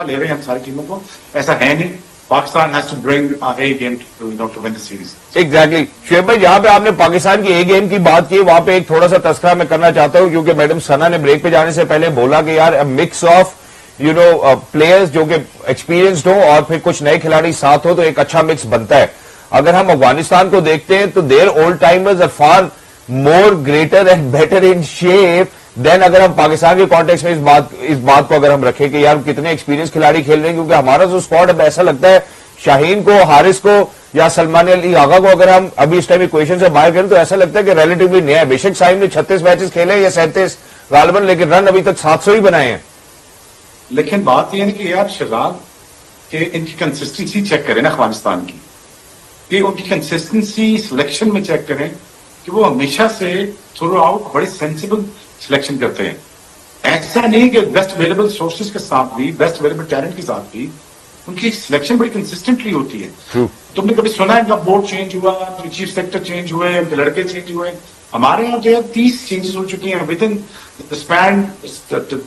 ले रहे हैं हम सारी टीमों को, ऐसा है नहीं। Pakistan has to bring a game to win the series. Exactly Shoaib भाई, जहां पे आपने पाकिस्तान की ए गेम की बात की, वहां पे एक थोड़ा सा तस्करा मैं करना चाहता हूं, क्योंकि मैडम सना ने ब्रेक पे जाने से पहले बोला कि यार मिक्स ऑफ प्लेयर्स जो कि एक्सपीरियंस्ड हो और फिर कुछ नए खिलाड़ी साथ हो तो एक अच्छा मिक्स बनता है। अगर हम अफगानिस्तान को देखते हैं तो their old timers are far more greater and better in shape than अगर हम पाकिस्तान के कॉन्टेक्स्ट में इस बात को अगर हम रखें कि यार कितने एक्सपीरियंस खिलाड़ी खेल रहे हैं, क्योंकि हमारा जो स्क्वाड अब ऐसा लगता है शाहीन को, हारिस को या सलमान अली आगा को अगर हम अभी इस टाइम इक्वेशन से बाहर करें तो ऐसा लगता है कि रिलेटिवली नया है। बेशक शाहीन ने 36 मैचेस खेले या 37 गालिबन, लेकिन रन अभी तक 700 ही बनाए हैं। लेकिन बात यह है कि यार शहजाद के इनकी कंसिस्टेंसी चेक करें ना अफगानिस्तान की, कि उनकी कंसिस्टेंसी सिलेक्शन में चेक करें कि वो हमेशा से थ्रू आउट बड़ी सेंसिबल सिलेक्शन करते हैं। ऐसा नहीं कि बेस्ट अवेलेबल सोर्सेज के साथ भी, बेस्ट अवेलेबल टैलेंट के साथ भी उनकी सिलेक्शन बड़ी कंसिस्टेंटली होती है। तुमने कभी सुना है कब बोर्ड चेंज हुआ, चीफ सेक्रेटरी चेंज हुए, लड़के चेंज हुए? हमारे यहाँ जो है 30 चेंजेस हो चुकी हैं with in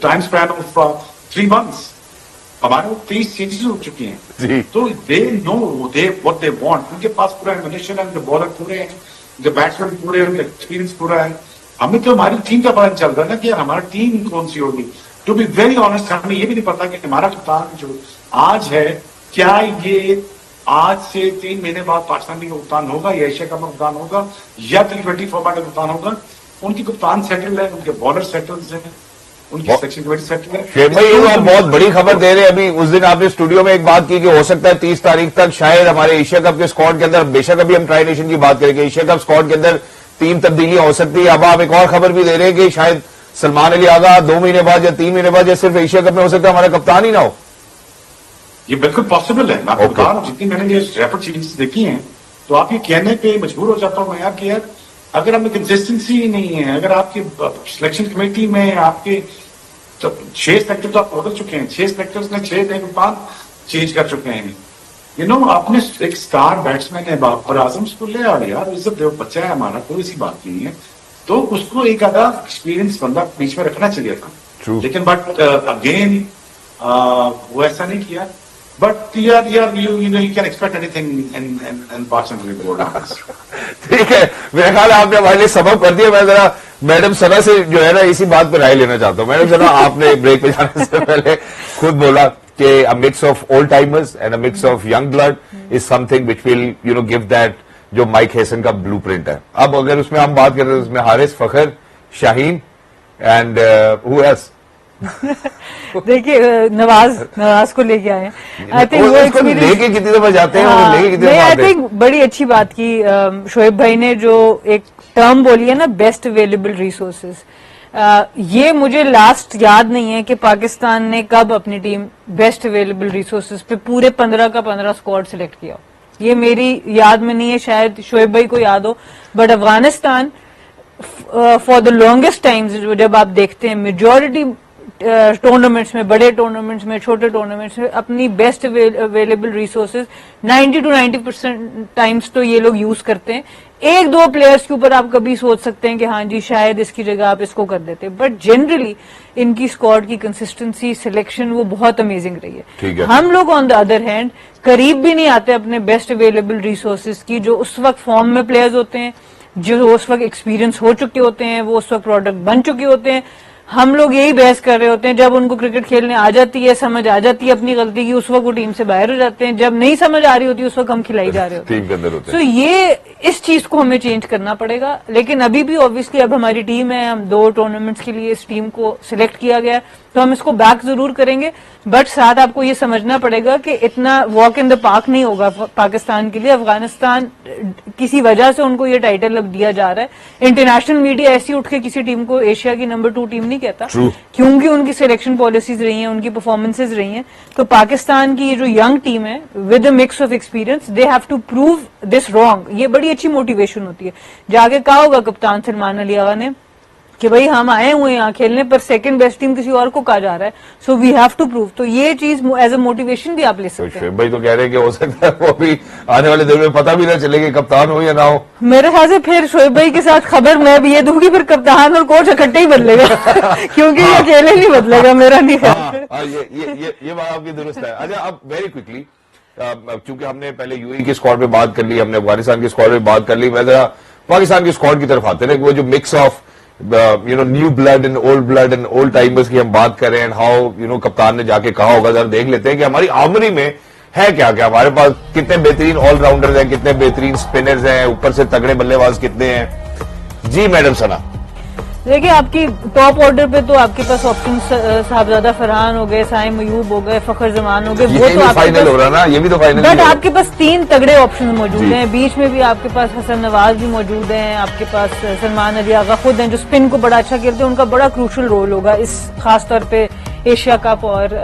time span of 3 months। हमारे 30 चेंजेस हो चुकी हैं। तो they know what they want. उनके पास पूरा एमिनेशन है, उनके बॉलर पूरे हैं, उनके बैट्समैन पूरे हैं, उनका एक्सपीरियंस पूरा है। हमें तो हमारी टीम का पता चल रहा है ना कि यार हमारी टीम कौन सी होगी। टू बी वेरी ऑनेस्ट, हमें ये भी नहीं पता कि हमारा कप्तान जो आज है, क्या ये आज से 3 महीने बाद पाकिस्तान का कप्तान होगा या एशिया कप का कप्तान होगा या T20 फॉर्मेट का कप्तान होगा। उनकी कप्तान सेटल है, उनके बॉलर सेटल्स हैं, उनकी सिलेक्शन कमेटी सेटल है। शेख भाई ये आप बहुत बड़ी खबर दे रहे हैं। अभी उस दिन आपने स्टूडियो में एक बात की कि हो सकता है 30 तारीख तक शायद हमारे एशिया कप के स्क्वाड के अंदर, बेशक अभी हम ट्राई नेशन की बात करेंगे, एशिया कप स्क्वाड के अंदर 3 तब्दीलियां हो सकती है। अब आप एक और खबर भी दे रहे हैं कि शायद सलमान अली आगा 2 महीने बाद या 3 महीने बाद या सिर्फ एशिया कप में हो सकता है हमारा कप्तान ही ना हो। ये बिल्कुल पॉसिबल है। मैं आपको बता रहा हूं, जितनी मैंने ये रैपिड चेंजेस देखी हैं तो आप ये कहने पे मजबूर हो जाता हूं मैं यार कि यार अगर हमें कंसिस्टेंसी ही नहीं है, अगर आपकी सिलेक्शन कमेटी में आपके 6 सेलेक्टर तो आप बदल चुके हैं, 6 सेलेक्टर्स ने 6 दिन बाद चेंज कर चुके हैं। आपने एक स्टार बैट्समैन है बाबर आजम, उसको ले आ यार, इज्जत दो, बच्चा है हमारा, कोई ऐसी बात नहीं है। तो उसको एक आधा एक्सपीरियंस बंदा बीच में रखना चाहिए था। लेकिन बट अगेन वो ऐसा नहीं किया। बट यार you can expect anything in Pakistan board. ठीक है, मेरे ख्याल आपने हमारे लिए सबक कर दिया। मैं जरा मैडम सना से जो है ना इसी बात पर राय लेना चाहता हूँ। मैडम सना, आपने ब्रेक पे जाने से पहले खुद बोला कि a mix of old timers and a mix of young blood is something which will give that जो माइक हेसन का ब्लूप्रिंट है। अब अगर उसमें हम बात करें तो उसमें हारिस, फखर, शाहीन एंड हु एल्स? देखिए नवाज को लेके आए। आई थिंक वो एक्सपीरियंस लेके कितनी दफा जाते हैं और लेके कितनी दफा आते हैं। आई थिंक बड़ी अच्छी बात की शोएब भाई ने, जो एक टर्म बोली है ना, बेस्ट अवेलेबल रिसोर्सेज। ये मुझे लास्ट याद नहीं है कि पाकिस्तान ने कब अपनी टीम बेस्ट अवेलेबल रिसोर्सेज पे पूरे 15 का 15 स्क्वाड सिलेक्ट किया। ये मेरी याद में नहीं है, शायद शोएब भाई को याद हो। But Afghanistan for the longest times जब आप देखते हैं मेजॉरिटी टूर्नामेंट्स में, बड़े टूर्नामेंट्स में, छोटे टूर्नामेंट्स में अपनी best available resources 90 to 90% times तो ये लोग यूज करते हैं। 1-2 प्लेयर्स के ऊपर आप कभी सोच सकते हैं कि हाँ जी शायद इसकी जगह आप इसको कर देते, बट जनरली इनकी स्क्वाड की कंसिस्टेंसी, सिलेक्शन वो बहुत अमेजिंग रही है। हम लोग ऑन द अदर हैंड करीब भी नहीं आते अपने बेस्ट अवेलेबल रिसोर्सेज की। जो उस वक्त फॉर्म में प्लेयर्स होते हैं, जो उस वक्त एक्सपीरियंस हो चुके होते हैं, वो उस वक्त प्रोडक्ट बन चुके होते हैं, हम लोग यही बहस कर रहे होते हैं। जब उनको क्रिकेट खेलने आ जाती है, समझ आ जाती है अपनी गलती की, उस वक्त वो टीम से बाहर हो जाते हैं। जब नहीं समझ आ रही होती उस वक्त हम खिलाई जा रहे होते हैं, टीम के अंदर होते हैं। तो ये इस चीज को हमें चेंज करना पड़ेगा। लेकिन अभी भी ऑब्वियसली अब हमारी टीम है, हम 2 टूर्नामेंट्स के लिए इस टीम को सिलेक्ट किया गया, तो हम इसको बैक जरूर करेंगे। बट साथ आपको ये समझना पड़ेगा कि इतना वॉक इन द पार्क नहीं होगा पाकिस्तान के लिए। अफगानिस्तान किसी वजह से उनको ये टाइटल अब दिया जा रहा है। इंटरनेशनल मीडिया ऐसी उठ के किसी टीम को एशिया की नंबर 2 टीम नहीं कहता, क्योंकि उनकी सिलेक्शन पॉलिसीज रही हैं, उनकी परफॉर्मेंसेज रही हैं। तो पाकिस्तान की ये जो यंग टीम है with a mix of experience, they have to prove this wrong. ये बड़ी अच्छी मोटिवेशन होती है। जाके कहा होगा कप्तान सलमान अली आगा ने कि भाई हम आए हुए हैं यहाँ खेलने, पर सेकंड बेस्ट टीम किसी और को कहा जा रहा है, so we have to prove. तो ये चीज एज अ मोटिवेशन भी आप ले तो सकते हैं। शोएब भाई तो कह रहे हैं कि हो सकता है वो भी आने वाले दिन में पता भी ना चले कि कप्तान हो या ना हो। मेरे ख्याल से फिर शोएब भाई के साथ खबर मैं भी ये दूंगी, फिर कप्तान और कोच इकट्ठे ही बदलेगा क्योंकि ये अकेले नहीं बदलेगा, मेरा नहीं ख्याल। ये बात आपकी दुरुस्त है। अच्छा, अब वेरी क्विकली, चूंकि हमने पहले यूएई के स्क्वाड पे बात कर ली, हमने अफगानिस्तान के स्क्वाड पे बात कर ली, मैं जरा पाकिस्तान के स्क्वाड की तरफ आते हैं। वो जो mix of new blood and old timers की हम बात कर रहे हैं, हाउ कप्तान ने जाके कहा होगा, जरा देख लेते हैं कि हमारी आर्मरी में है क्या क्या। हमारे पास कितने बेहतरीन ऑलराउंडर्स हैं, कितने बेहतरीन स्पिनर्स हैं, ऊपर से तगड़े बल्लेबाज कितने हैं। जी मैडम सना। देखिए, आपकी टॉप ऑर्डर पे तो आपके पास ऑप्शन साहबजादा फरहान हो गए, साइम अयूब हो गए, फखर जमान हो गए, वो तो फाइनल हो रहा ना, ये भी तो फाइनल। बट आपके पास 3 तगड़े ऑप्शन मौजूद हैं। बीच में भी आपके पास हसन नवाज भी मौजूद हैं, आपके पास सलमान अली आगा खुद हैं जो स्पिन को बड़ा अच्छा खेलते हैं, उनका बड़ा क्रूशल रोल होगा इस खास तौर पे एशिया कप और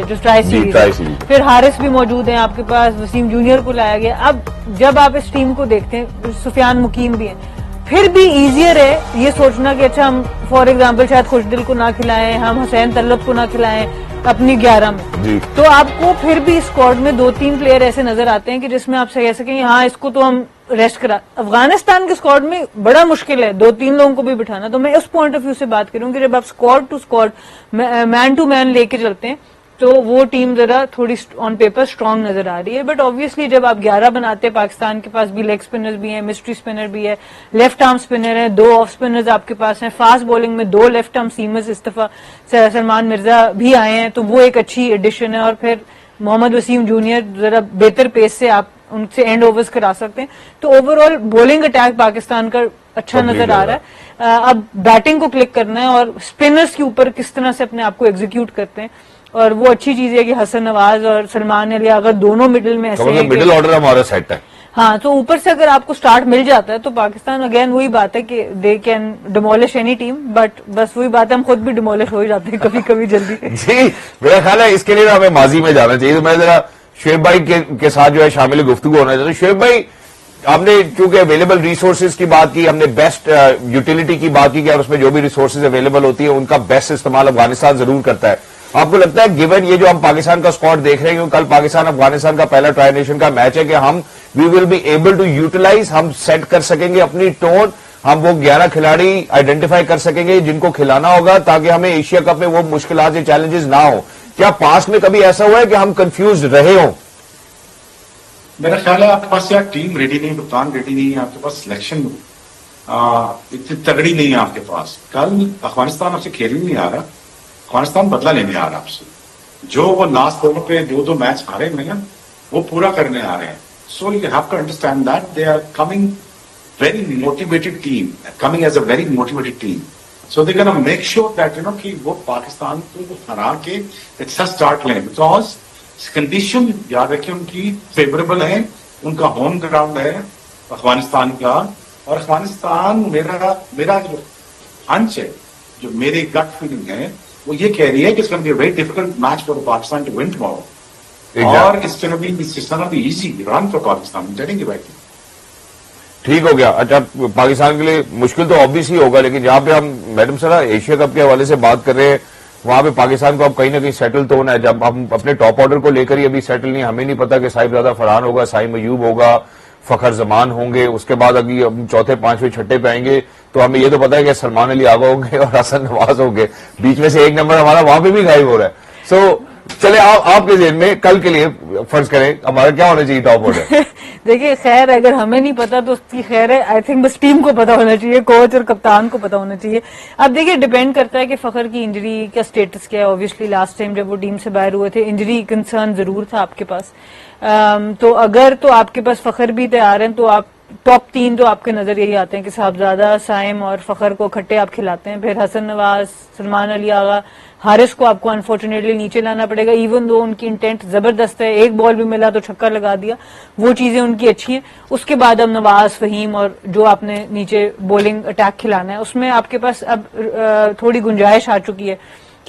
जो ट्राई सीरीज। फिर हारिस भी मौजूद हैं आपके पास, वसीम जूनियर को लाया गया। अब जब आप इस टीम को देखते हैं, सुफियान मुकीम भी हैं, फिर भी इजियर है ये सोचना कि अच्छा हम फॉर एग्जांपल शायद खुशदिल को ना खिलाएं, हम हुसैन तल्लब को ना खिलाएं अपनी 11 में, तो आपको फिर भी स्क्वाड में 2-3 प्लेयर ऐसे नजर आते हैं कि जिसमें आप कह सकें हाँ इसको तो हम रेस्ट करा। अफगानिस्तान के स्क्वाड में बड़ा मुश्किल है 2-3 लोगों को भी बिठाना। तो मैं उस पॉइंट ऑफ व्यू से बात करूं कि जब आप squad to squad, man to man लेके चलते हैं, तो वो टीम जरा थोड़ी ऑन पेपर स्ट्रांग नजर आ रही है। बट ऑब्वियसली जब आप 11 बनाते हैं, पाकिस्तान के पास भी लेग स्पिनर्स भी हैं, मिस्ट्री स्पिनर भी है, लेफ्ट आर्म स्पिनर है, 2 ऑफ स्पिनर्स आपके पास हैं, फास्ट बॉलिंग में 2 लेफ्ट आर्म सीमर्स इस्तीफा सलमान मिर्जा भी आए हैं, तो वो एक अच्छी एडिशन है। और फिर मोहम्मद वसीम जूनियर जरा बेहतर पेस से आप उनसे एंड ओवर्स करा सकते हैं। तो ओवरऑल बॉलिंग अटैक पाकिस्तान का अच्छा नजर आ रहा है। अब बैटिंग को क्लिक करना है और स्पिनर्स के ऊपर किस तरह से अपने आप को एग्जीक्यूट करते हैं, और वो अच्छी चीज है कि हसन नवाज और सलमान अली अगर दोनों मिडिल में ऐसे हैं, मिडिल ऑर्डर हमारा सेट है। हाँ, तो ऊपर से अगर आपको स्टार्ट मिल जाता है तो पाकिस्तान अगेन वही बात है कि they can demolish any team. But बस वही बात है, हम खुद भी डिमोलिश हो ही जाते हैं कभी कभी जल्दी। जी, मेरा ख्याल है इसके लिए ना हमें माजी में जाना चाहिए। तो मैं जरा शोएब भाई के साथ जो है शामिल गुफ्तगू होना चाहिए। शोएब भाई, आपने चूंकि अवेलेबल रिसोर्सेज की बात की, हमने बेस्ट यूटिलिटी की बात की, और उसमें जो भी रिसोर्सेज अवेलेबल होती है उनका बेस्ट इस्तेमाल अफगानिस्तान जरूर करता है। आपको लगता है गिवन ये जो हम पाकिस्तान का स्क्वाड देख रहे हैं, क्योंकि कल पाकिस्तान अफगानिस्तान का पहला ट्राई नेशन का मैच है, कि हम we will be able to utilise, हम सेट कर सकेंगे अपनी टोन, हम वो 11 खिलाड़ी आइडेंटिफाई कर सकेंगे जिनको खिलाना होगा, ताकि हमें एशिया कप में वो मुश्किलात या चैलेंजेस ना हो। क्या पास्ट में कभी ऐसा हुआ है कि हम कंफ्यूज रहे हों? मेरा ख्याल है आपके पास यार टीम रेडी नहीं, कप्तान रेडी नहीं है, आपके पास सिलेक्शन इतनी तगड़ी नहीं है आपके पास। कल अफगानिस्तान आपसे खेल ही नहीं आ रहा, अफगानिस्तान बदला लेने आ रहा है आपसे। जो वो लास्ट ओवर पे 2-2 मैच हारे हुए ना, वो पूरा करने आ रहे हैं। So you have to understand that they are coming very motivated team, coming as a very motivated team. So they can make sure that कि वो पाकिस्तान को हरा के अच्छा स्टार्ट लें, बिकॉज कंडीशन याद रखिए उनकी फेवरेबल है, उनका होम ग्राउंड है अफगानिस्तान का। और अफगानिस्तान मेरा जो हंच है, जो मेरी गट फीलिंग है, वो ये कह रही है कि it's gonna be a very difficult match for Pakistan to win tomorrow, और it's gonna be easy run for Pakistan. Telling you right. ठीक हो गया। अच्छा, पाकिस्तान के लिए मुश्किल तो ऑब्वियस ही होगा, लेकिन जहां पे हम मैडम सर एशिया कप के हवाले से बात कर रहे हैं, वहां पे पाकिस्तान को अब कहीं ना कहीं सेटल तो होना है। जब हम अपने टॉप ऑर्डर को लेकर ही अभी सेटल नहीं, हमें नहीं पता कि साहिबजादा फरहान होगा, साइम अयूब होगा, फखर जमान होंगे, उसके बाद अभी हम चौथे, पांचवें, छठे पे आएंगे, तो हमें ये तो पता है कि सलमान अली आगा होंगे और हसन नवाज होंगे। बीच में से एक नंबर हमारा वहां पे भी गायब हो रहा है। सो चले आपके जेल में कल के लिए फर्ज करें हमारा क्या होना चाहिए टॉप ऑर्डर? देखिए, खैर अगर हमें नहीं पता तो उसकी खैर है, आई थिंक बस टीम को पता होना चाहिए, कोच और कप्तान को पता होना चाहिए। अब देखिए, डिपेंड करता है कि फखर की इंजरी का स्टेटस क्या है। ऑब्वियसली लास्ट टाइम जब वो टीम से बाहर हुए थे, इंजरी कंसर्न जरूर था आपके पास। तो अगर तो आपके पास फखर भी तैयार हैं, तो आप टॉप 3 तो आपके नजर यही आते हैं कि साहबजादा, साइम और फखर को इकट्ठे आप खिलाते हैं। फिर हसन नवाज, सलमान अली आगा, हारिस को आपको अनफॉर्चुनेटली नीचे लाना पड़ेगा, इवन दो उनकी इंटेंट जबरदस्त है, एक बॉल भी मिला तो छक्का लगा दिया, वो चीजें उनकी अच्छी हैं। उसके बाद अब नवाज, फहीम और जो आपने नीचे बॉलिंग अटैक खिलाना है, उसमें आपके पास अब थोड़ी गुंजाइश आ चुकी है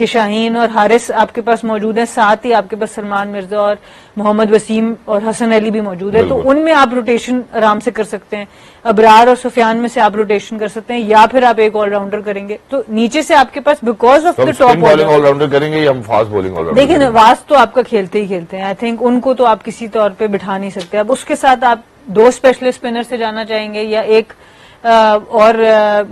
कि शाहीन और हारिस आपके पास मौजूद हैं, साथ ही आपके पास सलमान मिर्जा और मोहम्मद वसीम और हसन अली भी मौजूद है, तो उनमें आप रोटेशन आराम से कर सकते हैं। अबरार और सुफियान में से आप रोटेशन कर सकते हैं, या फिर आप एक ऑलराउंडर करेंगे। तो नीचे से आपके पास because of the top bowling allrounder करेंगे या हम फास्ट बॉलिंग ऑलराउंडर? देखिए नवाज तो आपका खेलते ही खेलते हैं, आई थिंक उनको तो आप किसी तौर पे बिठा नहीं सकते। अब उसके साथ आप 2 स्पेशलिस्ट स्पिनर से जाना चाहेंगे, या एक और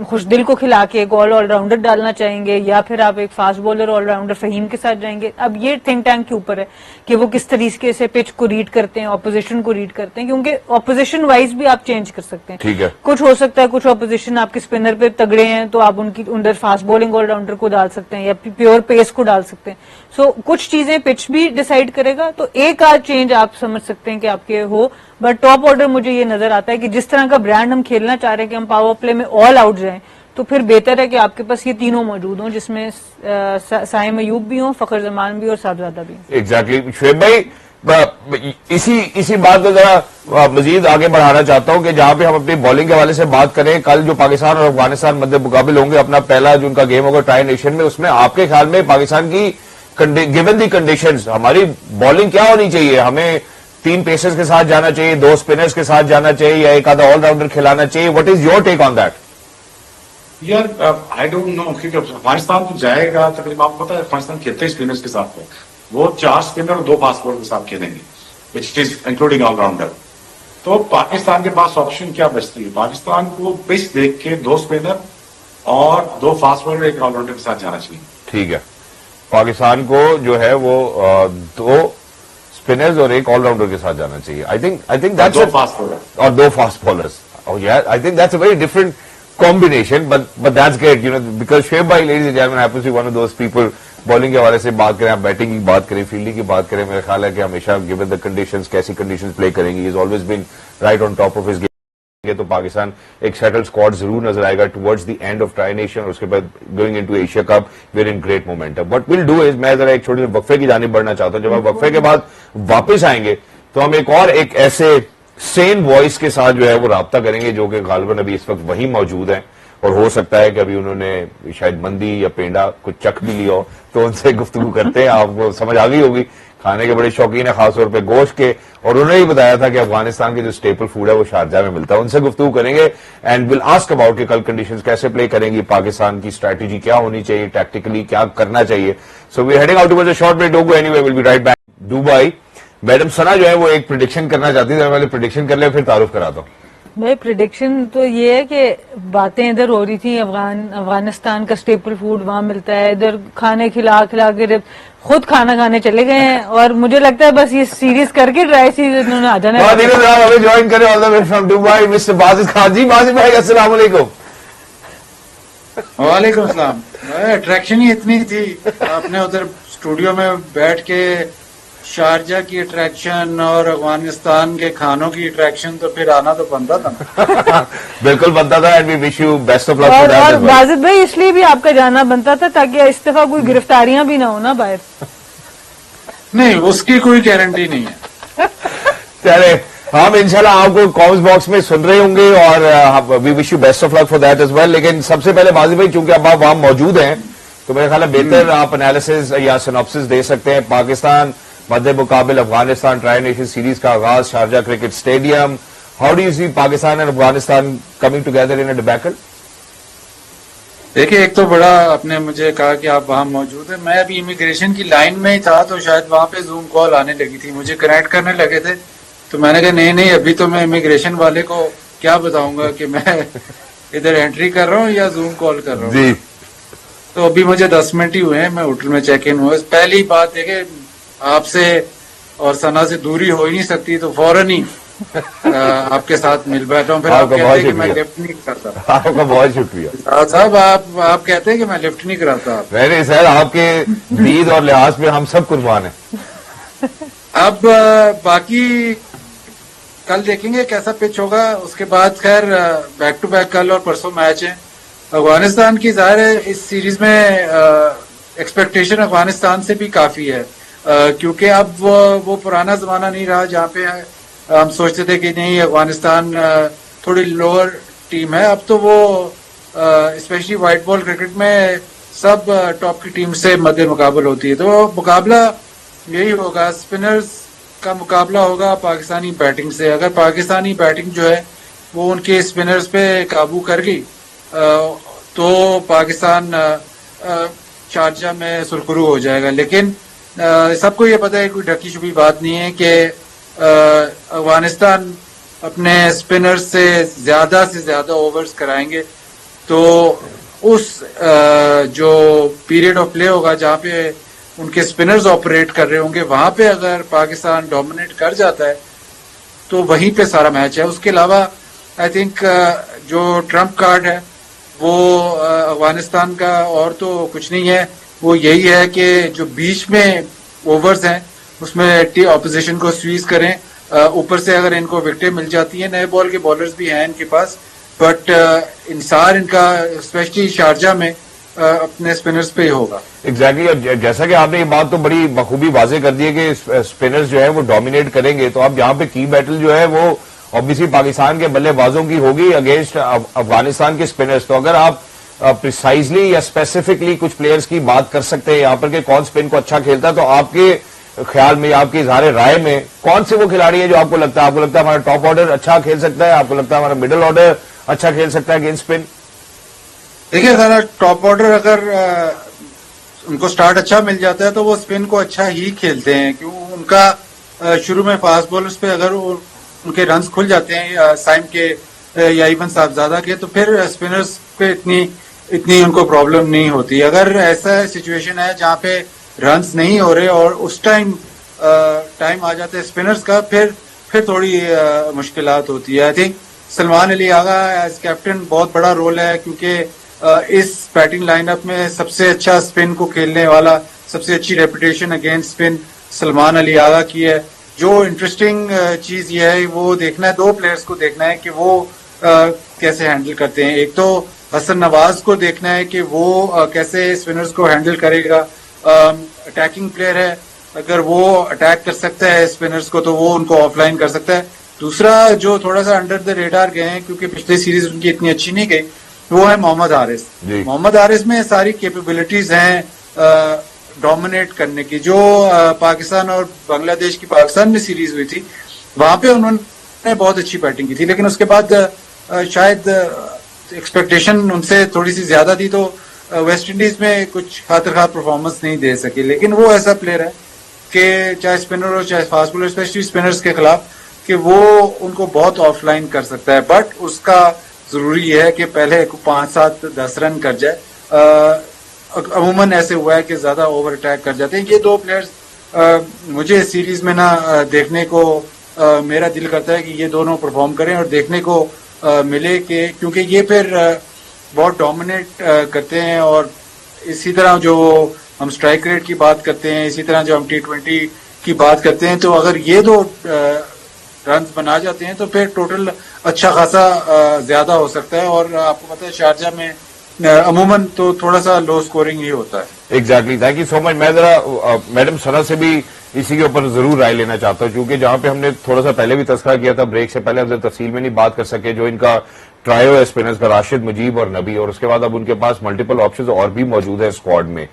खुशदिल को खिला के एक ऑलराउंडर डालना चाहेंगे, या फिर आप एक फास्ट बॉलर ऑलराउंडर फहीम के साथ जाएंगे। अब ये थिंक टैंक के ऊपर है कि वो किस तरीके से पिच को रीड करते हैं, ऑपोजिशन को रीड करते हैं, क्योंकि ऑपोजिशन वाइज भी आप चेंज कर सकते हैं। ठीक है, कुछ हो सकता है कुछ ऑपोजिशन आपके स्पिनर पे तगड़े हैं तो आप उनकी अंदर फास्ट बॉलिंग ऑलराउंडर को डाल सकते हैं, या प्योर पेस को डाल सकते हैं। सो कुछ चीजें पिच भी डिसाइड करेगा, तो एक आध चेंज आप समझ सकते हैं कि आपके हो। बट टॉप ऑर्डर मुझे ये नजर आता है कि जिस तरह का ब्रांड हम खेलना चाह रहे हैं कि हम पावर प्ले में ऑल आउट जाएं, तो फिर बेहतर है कि आपके पास ये तीनों मौजूद हों, जिसमें साइम अयूब भी हों, फखर जमान भी और साहबजादा भी। एग्जैक्टली शुएब भाई, इसी बात को जरा मजीद आगे बढ़ाना चाहता हूं कि जहां पे हम अपनी बॉलिंग के हवाले से बात करें, कल जो पाकिस्तान और अफगानिस्तान मध्य मुकाबले होंगे, अपना पहला जो उनका गेम होगा ट्राई नेशन में, उसमें आपके ख्याल में पाकिस्तान की गिवन दी कंडीशंस हमारी बॉलिंग क्या होनी चाहिए? हमें 3 पेसर्स के साथ जाना चाहिए, 2 स्पिनर्स के साथ जाना चाहिए, या एक आधा ऑलराउंडर खिलाना चाहिए? What is your take on that? यार आई डोंट नो, क्योंकि अफगानिस्तान तो जाएगा तकरीबन, आपको पता है अफगानिस्तान खेलते हैं स्पिनर्स के साथ है, वो 4 स्पिनर और 2 फास्ट बॉलर के साथ खेलेंगे, विच इज इंक्लूडिंग ऑलराउंडर। तो पाकिस्तान के पास ऑप्शन क्या बचती है? पाकिस्तान को पिच देख के 2 स्पिनर और 2 फास्ट बॉलर एक ऑलराउंडर के साथ जाना चाहिए। ठीक है, पाकिस्तान को जो है वो 2 स्पिनर्स और एक ऑलराउंडर के साथ जाना चाहिए। I think that's 2 fast bowler और 2 फास्ट बॉलर्स। और यार I think that's a very different combination, but that's great, you know, because Shoaib bhai, ladies and gentlemen, happens to be one of those people, bowling के हवाले से बात करें, आप batting की बात करें, फील्डिंग की बात करें, मेरा ख्याल है कि हमेशा गिवन द कंडीशंस कैसी कंडीशंस प्ले करेंगी, is always been right on top of his game. तो पाकिस्तान एक सेटल स्क्वाड जरूर नजर आएगा towards the end of tri nation, और उसके बाद going into Asia cup we are in great momentum. What will do is, मैं जरा एक छोटे से वक्फे की जानिब बढ़ना चाहता हूं। जब आप वक्फे के बाद वापस आएंगे तो हम एक ऐसे सेन वॉइस के साथ जो है वो राब्ता करेंगे, जो कि गालिबन अभी इस वक्त वही मौजूद है, और हो सकता है कि अभी उन्होंने शायद मंदी या पेंडा कुछ चख भी लिया हो, तो उनसे गुफ्तगू करते हैं। आपको समझ आ गई होगी, खाने के बड़े शौकीन है, खासतौर पे गोश्त के, और उन्होंने ही बताया था कि अफगानिस्तान के जो स्टेपल फूड है वो शारजा में मिलता है। उनसे गुफ्तगू करेंगे एंड विल आस्क अबाउट कि कल कंडीशंस कैसे प्ले करेंगी, पाकिस्तान की स्ट्रैटेजी क्या होनी चाहिए, टैक्टिकली क्या करना चाहिए। So we are heading out towards a short break, don't go anywhere, will be right back. Dubai madam Sana जो है वो एक प्रेडिक्शन करना चाहती थी, मैं प्रेडिक्शन कर ले फिर तारुफ कराता हूँ। भाई प्रिडिक्शन तो ये है कि बातें इधर हो रही थी, अफगानिस्तान का स्टेपल फूड वहां मिलता है, इधर खाने खिला खिला के खुद खाना खाने चले गए हैं, और मुझे लगता है बस ये सीरीज करके ड्राई सीरीज इन्होंने आ जाना है। हमें ज्वाइन करें all the way from Dubai mister Bajid Khan ji. Bajid भाई अस्सलाम वालेकुम। वालेकुम अस्सलाम। अट्रैक्शन ही इतनी थी, आपने उधर स्टूडियो में बैठ के शारजा की अट्रैक्शन और अफगानिस्तान के खानों की अट्रैक्शन, तो फिर आना तो बनता था ना। बिल्कुल बनता था, and we wish you best of luck for और दैट। बाजिद भाई इसलिए भी आपका जाना बनता था ताकि इस दफा कोई गिरफ्तारियां भी ना हो ना बाहर। नहीं, उसकी कोई गारंटी नहीं है। चले, हम इंशाल्लाह आपको कॉमेंट्स बॉक्स में सुन रहे होंगे, और we wish you best of luck for that as well. लेकिन सबसे पहले बाजिद भाई, चूंकि अब आप वहां मौजूद हैं, तो मेरे ख्याल है बेहतर आप एनालिसिस या सिनॉप्सिस दे सकते हैं। पाकिस्तान मध्य मुकाबिल अफगानिस्तान ट्राई नेशन सीरीज का आगाज Sharjah cricket stadium, how do you see Pakistan and Afghanistan coming together in a debacle? देखिए, एक तो बड़ा आपने मुझे कहा कि आप वहां मौजूद हैं, मैं अभी इमिग्रेशन की लाइन में ही था, तो शायद वहां पे जूम कॉल आने लगी थी, मुझे कनेक्ट करने लगे थे, तो मैंने कहा नहीं अभी तो मैं इमिग्रेशन वाले को क्या बताऊंगा कि मैं इधर एंट्री कर रहा हूँ या जूम कॉल कर रहा हूँ। तो अभी मुझे 10 मिनट ही हुए हैं, मैं होटल में चेक इन हुआ। पहली बात देखे, आपसे और सना से दूरी हो ही नहीं सकती, तो फौरन ही आपके साथ मिल बैठा हूँ। फिर आप कहते हैं कि मैं लिफ्ट नहीं करता। आपका बहुत शुक्रिया साहब, आप कहते हैं कि मैं लिफ्ट नहीं कराता। नहीं सर, आपके दीद और लिहाज पे हम सब कुर्बान हैं। अब बाकी कल देखेंगे कैसा पिच होगा, उसके बाद खैर बैक टू बैक कल और परसों मैच है। अफगानिस्तान की जाहिर है इस सीरीज में एक्सपेक्टेशन अफगानिस्तान से भी काफी है, क्योंकि अब वो पुराना जमाना नहीं रहा जहाँ पे हम सोचते थे कि नहीं अफगानिस्तान थोड़ी लोअर टीम है। अब तो वो स्पेशली व्हाइट बॉल क्रिकेट में सब टॉप की टीम से मद्दे मुकाबल होती है। तो मुकाबला यही होगा, स्पिनर्स का मुकाबला होगा पाकिस्तानी बैटिंग से। अगर पाकिस्तानी बैटिंग जो है वो उनके स्पिनर्स पे काबू कर गई तो पाकिस्तान शारजा में सुरखरू हो जाएगा। लेकिन सबको ये पता है, कोई ढकी छुपी बात नहीं है कि अफगानिस्तान अपने स्पिनर्स से ज्यादा ओवर्स कराएंगे। तो उस जो पीरियड ऑफ प्ले होगा जहां पे उनके स्पिनर्स ऑपरेट कर रहे होंगे, वहां पे अगर पाकिस्तान डोमिनेट कर जाता है तो वहीं पे सारा मैच है। उसके अलावा आई थिंक जो ट्रम्प कार्ड है वो अफगानिस्तान का और तो कुछ नहीं है, वो यही है कि जो बीच में ओवर्स हैं उसमें ऑपोजिशन को स्वीज करें। ऊपर से अगर इनको विकेटें मिल जाती हैं, नए बॉल के बॉलर्स भी हैं इनके पास, बट इंसार इनका स्पेशली शारजा में अपने स्पिनर्स पे ही होगा। एग्जैक्टली जैसा कि आपने ये बात तो बड़ी बखूबी वाजे कर दी है कि स्पिनर्स जो है वो डोमिनेट करेंगे, तो अब यहाँ पे की बैटल जो है वो ऑब्वियसली पाकिस्तान के बल्लेबाजों की होगी अगेंस्ट अफगानिस्तान के स्पिनर्स। तो अगर आप प्रिसाइजली या स्पेसिफिकली कुछ प्लेयर्स की बात कर सकते हैं यहाँ पर कि कौन स्पिन को अच्छा खेलता है, तो आपके ख्याल में, आपकी इजहार राय में कौन से वो खिलाड़ी है जो आपको लगता है हमारा टॉप ऑर्डर अच्छा खेल सकता है, आपको लगता है हमारा मिडिल ऑर्डर अच्छा खेल सकता है अगेंस्ट स्पिन? देखिए सारा टॉप ऑर्डर अगर उनको स्टार्ट अच्छा मिल जाता है तो वो स्पिन को अच्छा ही खेलते हैं, क्यों उनका शुरू में फास्ट बॉलर्स पे अगर उनके रन्स खुल जाते हैं साइम के या इवन साहबजादा के, तो फिर स्पिनर्स पे इतनी उनको प्रॉब्लम नहीं होती। अगर ऐसा सिचुएशन है जहाँ पे रन्स नहीं हो रहे और उस टाइम आ जाते हैं स्पिनर्स का, फिर थोड़ी मुश्किलात होती है। I think Salman Ali Agha as captain बहुत बड़ा रोल है, क्योंकि इस बैटिंग लाइनअप में सबसे अच्छा स्पिन को खेलने वाला, सबसे अच्छी reputation against spin Salman Ali Agha की है। जो इंटरेस्टिंग चीज ये है वो देखना है, दो प्लेयर्स को देखना है कि वो कैसे हैंडल करते हैं। एक तो हसन नवाज को देखना है कि वो कैसे स्पिनर्स को हैंडल करेगा। अटैकिंग प्लेयर है, अगर वो अटैक कर सकता है स्पिनर्स को तो वो उनको ऑफलाइन कर सकता है। दूसरा जो थोड़ा सा अंडर द रेडार गए हैं क्योंकि पिछली सीरीज उनकी इतनी अच्छी नहीं गई, वो है मोहम्मद हारिस। मोहम्मद हारिस में सारी कैपेबिलिटीज हैं डोमिनेट करने की। जो पाकिस्तान और बांग्लादेश की पाकिस्तान में सीरीज हुई थी वहां पे उन्होंने बहुत अच्छी बैटिंग की थी, लेकिन उसके बाद शायद एक्सपेक्टेशन उनसे थोड़ी सी ज्यादा थी, तो वेस्ट इंडीज में कुछ खातिर खा परफॉर्मेंस नहीं दे सके। लेकिन वो ऐसा प्लेयर है कि चाहे स्पिनर हो चाहे फास्ट बॉलर, स्पेशली स्पिनर्स के खिलाफ, कि वो उनको बहुत ऑफलाइन कर सकता है। बट उसका जरूरी है कि पहले 5, 7, 10 रन कर जाए। अमूमन ऐसे हुआ है कि ज्यादा ओवर अटैक कर जाते हैं। ये दो प्लेयर्स मुझे सीरीज में ना देखने को मेरा दिल करता है कि ये दोनों परफॉर्म करें और देखने को मिले, कि क्योंकि ये फिर बहुत डोमिनेट करते हैं। और इसी तरह जो हम स्ट्राइक रेट की बात करते हैं, इसी तरह जो हम T20 की बात करते हैं, तो अगर ये दो रन बना जाते हैं तो फिर टोटल अच्छा खासा ज्यादा हो सकता है। और आपको पता है शारजा में अमूमन तो थोड़ा सा लो स्कोरिंग ही होता है। Exactly, thank you so much. मैं जरा मैडम सना से भी इसी के ऊपर जरूर राय लेना चाहता हूं, क्योंकि जहां पे हमने थोड़ा सा पहले भी तस्करा किया था ब्रेक से पहले, हमने तफसील में नहीं बात कर सके। जो इनका ट्रायो है स्पिनर्स का, राशिद, मुजीब और नबी, और उसके बाद अब उनके पास मल्टीपल ऑप्शंस और भी मौजूद है स्क्वाड में।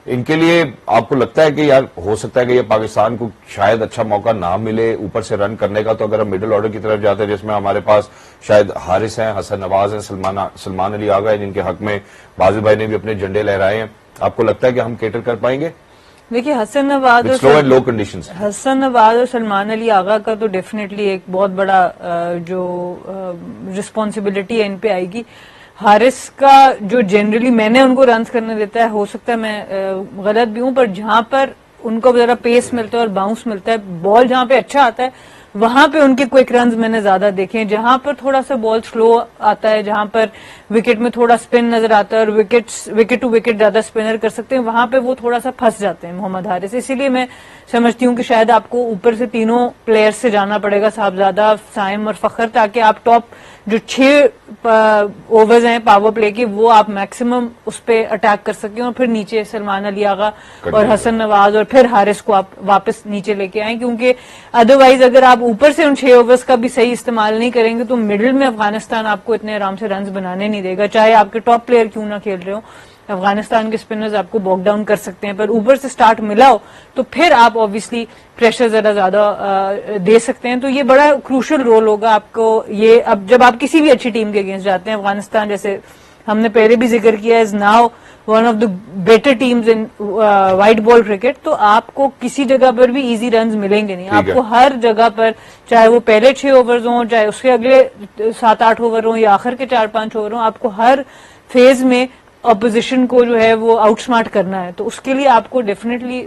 इनके लिए आपको लगता है कि यार हो सकता है कि ये पाकिस्तान को शायद अच्छा मौका ना मिले ऊपर से रन करने का? तो अगर हम मिडिल ऑर्डर की तरफ जाते हैं जिसमें हमारे पास शायद हारिस हैं, हसन नवाज हैं, सलमान अली आगा है, जिनके हक में बाजिल भाई ने भी अपने झंडे लहराए हैं, आपको लगता है कि हम केटर कर पाएंगे? देखिए हसन नवाज और सलमान अली आगा का तो डेफिनेटली एक बहुत बड़ा जो रिस्पॉन्सिबिलिटी है इन पे आएगी। हारिस का जो जनरली मैंने उनको रन्स करने देता है, हो सकता है मैं गलत भी हूं, पर जहां पर उनको जरा पेस मिलता है और बाउंस मिलता है, बॉल जहां पे अच्छा आता है वहां पे उनके क्विक रन्स मैंने ज्यादा देखे हैं। जहां पर थोड़ा सा बॉल स्लो आता है, जहां पर विकेट में थोड़ा स्पिन नजर आता है और विकेट टू विकेट ज्यादा स्पिनर कर सकते हैं, वहां पे वो थोड़ा सा फंस जाते हैं मोहम्मद हारिस। इसीलिए मैं समझती हूँ कि शायद आपको ऊपर से तीनों प्लेयर्स से जाना पड़ेगा, साहबजादा, साइम और फखर, ताकि आप टॉप जो 6 ओवर्स हैं पावर प्ले की वो आप मैक्सिमम उस पर अटैक कर सकें, और फिर नीचे सलमान अली आगा और हसन नवाज और फिर हारिस को आप वापस नीचे लेके आए। क्योंकि अदरवाइज अगर आप ऊपर से उन 6 ओवर्स का भी सही इस्तेमाल नहीं करेंगे तो मिडिल में अफगानिस्तान आपको इतने आराम से रन बनाने नहीं देगा, चाहे आपके टॉप प्लेयर क्यों ना खेल रहे हो। अफगानिस्तान के स्पिनर्स आपको बॉक डाउन कर सकते हैं, पर ऊपर से स्टार्ट मिला हो तो फिर आप ऑब्वियसली प्रेशर जरा ज्यादा दे सकते हैं। तो ये बड़ा क्रूशल रोल होगा आपको ये, अब जब आप किसी भी अच्छी टीम के अगेंस्ट जाते हैं, अफगानिस्तान जैसे हमने पहले भी जिक्र किया is now one of the better teams in white ball cricket, तो आपको किसी जगह पर भी इजी रन्स मिलेंगे नहीं। आपको हर जगह पर, चाहे वो पहले 6 ओवर्स हों, चाहे उसके अगले 7-8 ओवर हों या आखिर के 4-5 ओवर हों, आपको हर फेज में ऑपोजिशन को जो है वो आउटस्मार्ट करना है। तो उसके लिए आपको definitely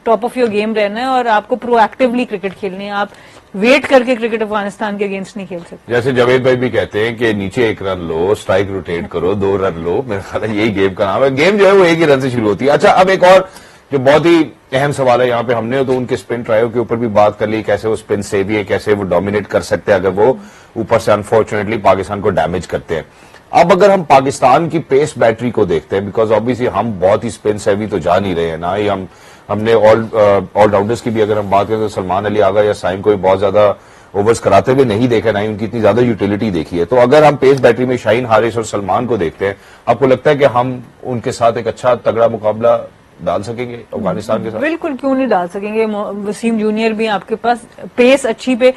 top of your game रहना है और आपको प्रोएक्टिवली क्रिकेट खेलनी है। आप वेट करके क्रिकेट अफगानिस्तान के अगेंस्ट नहीं खेल सकते। जैसे जावेद भाई भी कहते हैं कि नीचे 1 रन लो, स्ट्राइक रोटेट करो, 2 रन लो, मेरा ख्याल है यही गेम का नाम है। गेम जो है वो 1 ही रन से शुरू होती है। अच्छा, अब एक और जो बहुत ही अहम सवाल है यहाँ पे, हमने तो उनके स्पिन ट्रायो के ऊपर भी बात कर ली, कैसे वो स्पिन से भी है, कैसे वो डोमिनेट कर सकते हैं अगर वो ऊपर से अनफॉर्चुनेटली पाकिस्तान को डैमेज करते हैं। अब अगर हम पाकिस्तान की पेस बैटरी को देखते हैं, बिकॉज ऑब्वियसली हम बहुत ही स्पिन सेवी तो जा नहीं रहे हैं, ना ही हमने ऑलराउंडर्स की भी अगर हम बात करें तो सलमान अली आगा या साइम को भी बहुत ज्यादा ओवर्स कराते हुए नहीं देखा, ना ही उनकी इतनी ज्यादा यूटिलिटी देखी है। तो अगर हम पेस बैटरी में शाहीन, हारिस और सलमान को देखते हैं, आपको लगता है कि हम उनके साथ एक अच्छा तगड़ा मुकाबला डाल सकेंगे अफगानिस्तान के साथ? बिल्कुल, क्यों नहीं डाल सकेंगे। वसीम जूनियर भी आपके पास पेस अच्छी पे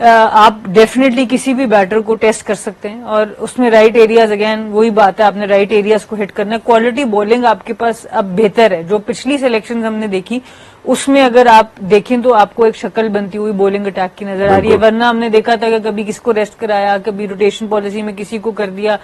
आप डेफिनेटली किसी भी बैटर को टेस्ट कर सकते हैं और उसमें राइट एरियाज, अगेन वही बात है, आपने राइट एरियाज को हिट करना है। क्वालिटी बॉलिंग आपके पास अब बेहतर है। जो पिछली सिलेक्शन हमने देखी उसमें अगर आप देखें तो आपको एक शक्ल बनती हुई बॉलिंग अटैक की नजर आ रही है, वरना हमने देखा था कि कभी किसको रेस्ट कराया, कभी रोटेशन पॉलिसी में किसी को कर दिया।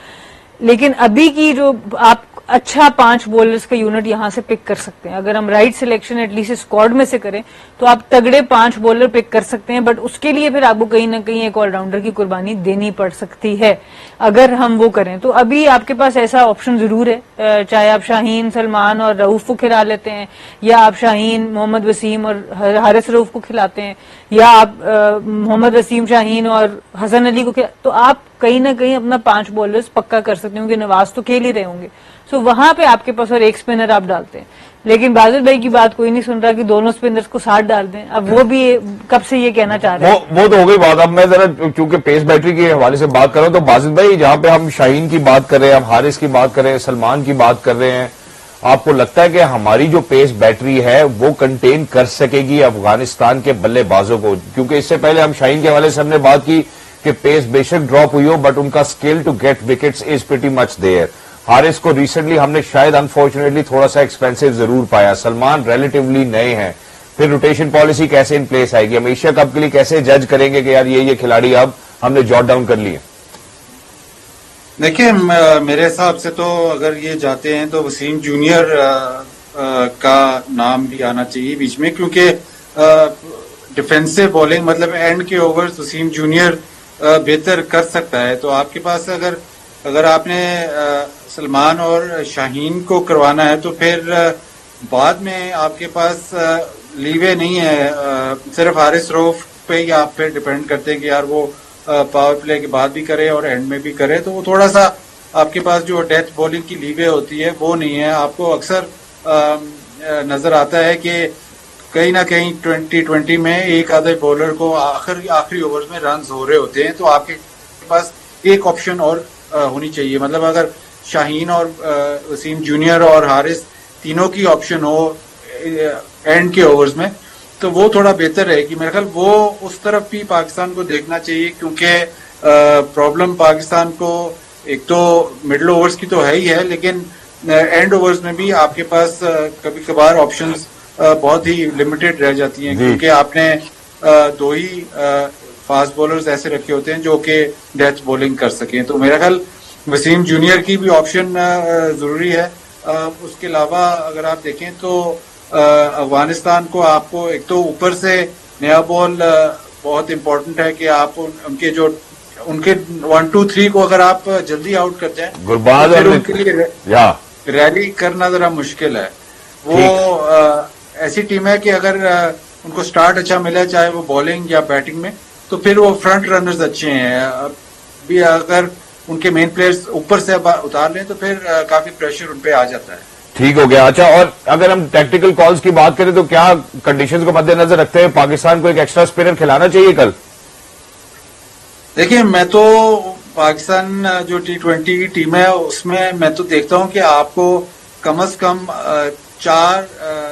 लेकिन अभी की जो आप अच्छा 5 बॉलर्स का यूनिट यहां से पिक कर सकते हैं। अगर हम राइट सिलेक्शन एटलीस्ट स्क्वाड में से करें तो आप तगड़े 5 बॉलर पिक कर सकते हैं, बट उसके लिए फिर आपको कहीं ना कहीं एक ऑलराउंडर की कुर्बानी देनी पड़ सकती है अगर हम वो करें। तो अभी आपके पास ऐसा ऑप्शन जरूर है, चाहे आप शाहीन, सलमान और रऊफ को खिला लेते हैं, या आप शाहीन, मोहम्मद वसीम और हारिस रऊफ को खिलाते हैं, या आप मोहम्मद वसीम, शाहीन और हसन अली को तो आप कहीं ना कहीं अपना 5 बॉलर्स पक्का कर सकते हैं, क्योंकि नवाज तो खेल ही रहे होंगे। सो वहां पे आपके पास और एक स्पिनर आप डालते हैं। लेकिन बाजिल भाई की बात कोई नहीं सुन रहा कि दोनों स्पिनर्स को साथ डाल दें। अब वो भी कब से ये कहना चाह रहे हैं, वो तो हो गई बात। अब मैं जरा क्योंकि पेस बैटरी के हवाले से बात कर रहा हूं, तो बाजिल भाई जहां पे हम शाहीन की बात कर रहे हैं, हम हारिस की बात कर रहे हैं, सलमान की बात कर रहे हैं, आपको लगता है कि हमारी जो पेस बैटरी है वो कंटेन कर सकेगी अफगानिस्तान के बल्लेबाजों को? क्योंकि इससे पहले हम शाहीन के हवाले से हमने बात की कि पेस बेशक ड्रॉप हुई हो, बट उनका skill to get wickets is pretty much there. Haris को रिसेंटली हमने शायद अनफॉर्चुनेटली थोड़ा सा एक्सपेंसिव जरूर पाया, सलमान रिलेटिवली नए हैं। फिर रोटेशन पॉलिसी कैसे इन प्लेस आएगी? हम एशिया कप के लिए कैसे जज करेंगे कि यार ये खिलाड़ी अब हमने जॉट डाउन कर लिए? देखिए, मेरे हिसाब से तो अगर ये जाते हैं तो वसीम जूनियर का नाम भी आना चाहिए बीच में, क्योंकि डिफेंसिव बॉलिंग मतलब एंड के ओवर्स वसीम जूनियर बेहतर कर सकता है। तो आपके पास अगर आपने सलमान और शाहीन को करवाना है तो फिर बाद में आपके पास लीवे नहीं है। सिर्फ हारिस रऊफ पे ही आप फिर डिपेंड करते हैं कि यार वो पावर प्ले के बाद भी करे और एंड में भी करे, तो वो थोड़ा सा आपके पास जो डेथ बॉलिंग की लीवे होती है वो नहीं है। आपको अक्सर नजर आता है कि कहीं ना कहीं 2020 में एक आधे बॉलर को आखिरी ओवर्स में रन हो रहे होते हैं, तो आपके पास एक ऑप्शन और होनी चाहिए। मतलब अगर शाहीन और वसीम जूनियर और हारिस तीनों की ऑप्शन हो एंड के ओवर्स में, तो वो थोड़ा बेहतर है कि मेरे ख्याल वो उस तरफ भी पाकिस्तान को देखना चाहिए, क्योंकि प्रॉब्लम पाकिस्तान को एक तो मिडिल ओवर्स की तो है ही है, लेकिन एंड ओवर्स में भी आपके पास कभी कभार ऑप्शंस बहुत ही लिमिटेड रह जाती हैं, क्योंकि आपने 2 ही फास्ट बॉलर्स ऐसे रखे होते हैं जो कि डेथ बॉलिंग कर सकें। तो मेरा ख्याल वसीम जूनियर की भी ऑप्शन जरूरी है। उसके अलावा अगर आप देखें तो अफगानिस्तान को आपको एक तो ऊपर से नया बॉल बहुत इंपॉर्टेंट है कि आप उनके 1, 2, 3 को अगर आप जल्दी आउट कर जाए तो फिर उनके लिए रैली करना जरा मुश्किल है। वो ऐसी टीम है कि अगर उनको स्टार्ट अच्छा मिले, चाहे वो बॉलिंग या बैटिंग में, तो फिर वो फ्रंट रनर्स अच्छे हैं। अभी अगर उनके मेन प्लेयर्स ऊपर से उतार लें तो फिर काफी प्रेशर उन पे आ जाता है। ठीक हो गया। अच्छा, और अगर हम टैक्टिकल कॉल्स की बात करें तो क्या कंडीशंस को मद्देनजर रखते हुए पाकिस्तान को एक एक्स्ट्रा स्पिनर खिलाना चाहिए कल? देखिए, मैं तो पाकिस्तान जो T20 की टीम है उसमें मैं तो देखता हूं कि आपको कम से कम 4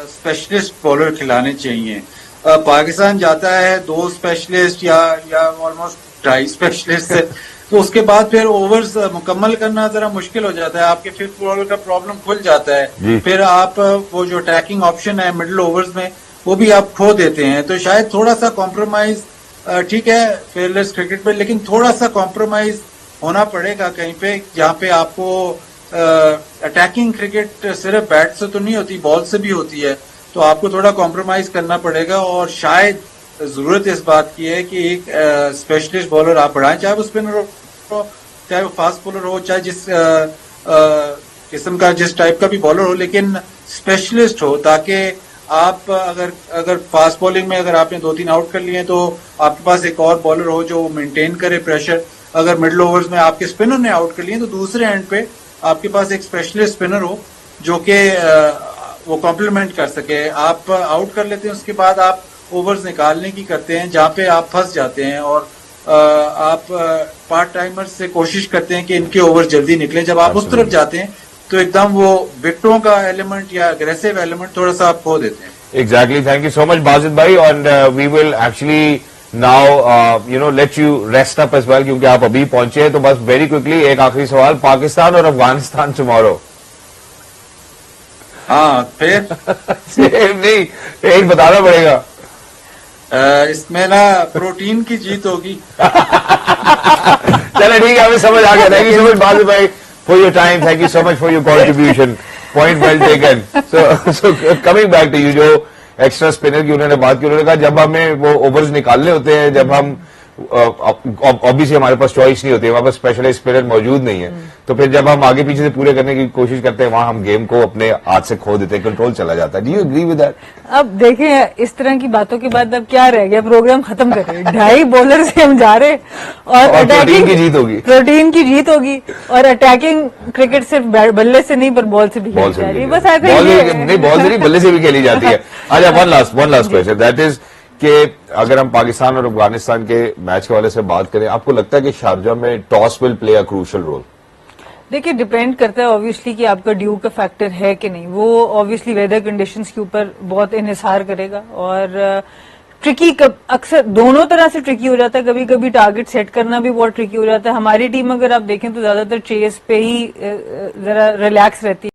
स्पेशलिस्ट बॉलर खिलाने चाहिए। पाकिस्तान जाता है 2 स्पेशलिस्ट या ऑलमोस्ट 2.5 स्पेशलिस्ट है, तो उसके बाद फिर ओवर्स मुकम्मल करना जरा मुश्किल हो जाता है, आपके फिफ्थ बॉलर का प्रॉब्लम खुल जाता है, फिर आप वो जो अटैकिंग ऑप्शन है मिडिल ओवर्स में वो भी आप खो देते हैं। तो शायद थोड़ा सा कॉम्प्रोमाइज, ठीक है फेयरलेस क्रिकेट पे, लेकिन थोड़ा सा कॉम्प्रोमाइज होना पड़ेगा कहीं पे, जहाँ पे आपको अटैकिंग क्रिकेट सिर्फ बैट से तो नहीं होती, बॉल से भी होती है, तो आपको थोड़ा कॉम्प्रोमाइज करना पड़ेगा। और शायद जरूरत इस बात की है कि एक स्पेशलिस्ट बॉलर आप बढ़ाएं, चाहे वो स्पिनर हो, चाहे वो फास्ट बॉलर हो, चाहे जिस किस्म का जिस टाइप का भी बॉलर हो, लेकिन स्पेशलिस्ट हो, ताकि आप अगर फास्ट बॉलिंग में अगर आपने 2-3 आउट कर लिए तो आपके पास एक और बॉलर हो जो मेंटेन करे प्रेशर। अगर मिडिल ओवर्स में आपके स्पिनर ने आउट कर लिए तो दूसरे एंड पे आपके पास एक स्पेशलिस्ट स्पिनर हो जो कि वो कॉम्प्लीमेंट कर सके। आप आउट कर लेते हैं, उसके बाद आप ओवर्स निकालने की करते हैं जहां पे आप फंस जाते हैं, और आप पार्ट टाइमर से कोशिश करते हैं कि इनके ओवर जल्दी निकले। जब आप उस तरफ जाते हैं तो एकदम वो विकेटों का एलिमेंट या अग्रेसिव एलिमेंट थोड़ा सा आप खो देते हैं। Exactly, thank you so much Bajid भाई, and we will actually now let you rest up as well, क्योंकि आप अभी पहुंचे हैं। तो बस वेरी क्विकली एक आखिरी सवाल, पाकिस्तान और अफगानिस्तान टुमारो। हाँ फिर सेम नहीं, एक बताना पड़ेगा। इसमें ना प्रोटीन की जीत होगी। चलो ठीक है, हमें समझ आ गया। Thank you so much Bajid भाई for your time, thank you so much for your contribution. Point well taken. So coming back to you, जो एक्स्ट्रा स्पिनर की उन्होंने बात की, उन्होंने कहा जब हमें वो ओवर्स निकालने होते हैं, जब हम ऑब्वियसली हमारे पास चॉइस नहीं होती, हमारे पास स्पेशलाइज स्पिनर मौजूद नहीं है, तो फिर जब हम आगे पीछे से पूरे करने की कोशिश करते हैं, वहां हम गेम को अपने हाथ से खो देते हैं, कंट्रोल चला जाता है। Do you agree with that? अब देखें, इस तरह की बातों के बाद अब क्या रह गया, प्रोग्राम खत्म कर रहे हैं। 2.5 बॉलर से हम जा रहे और प्रोटीन की जीत होगी, प्रोटीन की जीत होगी, और अटैकिंग क्रिकेट सिर्फ बल्ले से नहीं पर बॉल से भी खेली जा रही है। बस ऐसा नहीं, बॉल से नहीं बल्ले से भी खेली जाती है। अच्छा, one last question, that is कि अगर हम पाकिस्तान और अफगानिस्तान के मैच के वाले से बात करें, आपको लगता है कि शारजा में toss will play a crucial role? देखिए, डिपेंड करता है ऑब्वियसली कि आपका ड्यू का फैक्टर है कि नहीं। वो ऑब्वियसली वेदर कंडीशंस के ऊपर बहुत इन्हिसार करेगा, और ट्रिकी अक्सर दोनों तरह से ट्रिकी हो जाता है। कभी कभी टारगेट सेट करना भी बहुत ट्रिकी हो जाता है। हमारी टीम अगर आप देखें तो ज्यादातर चेस पे ही जरा रिलैक्स रहती है।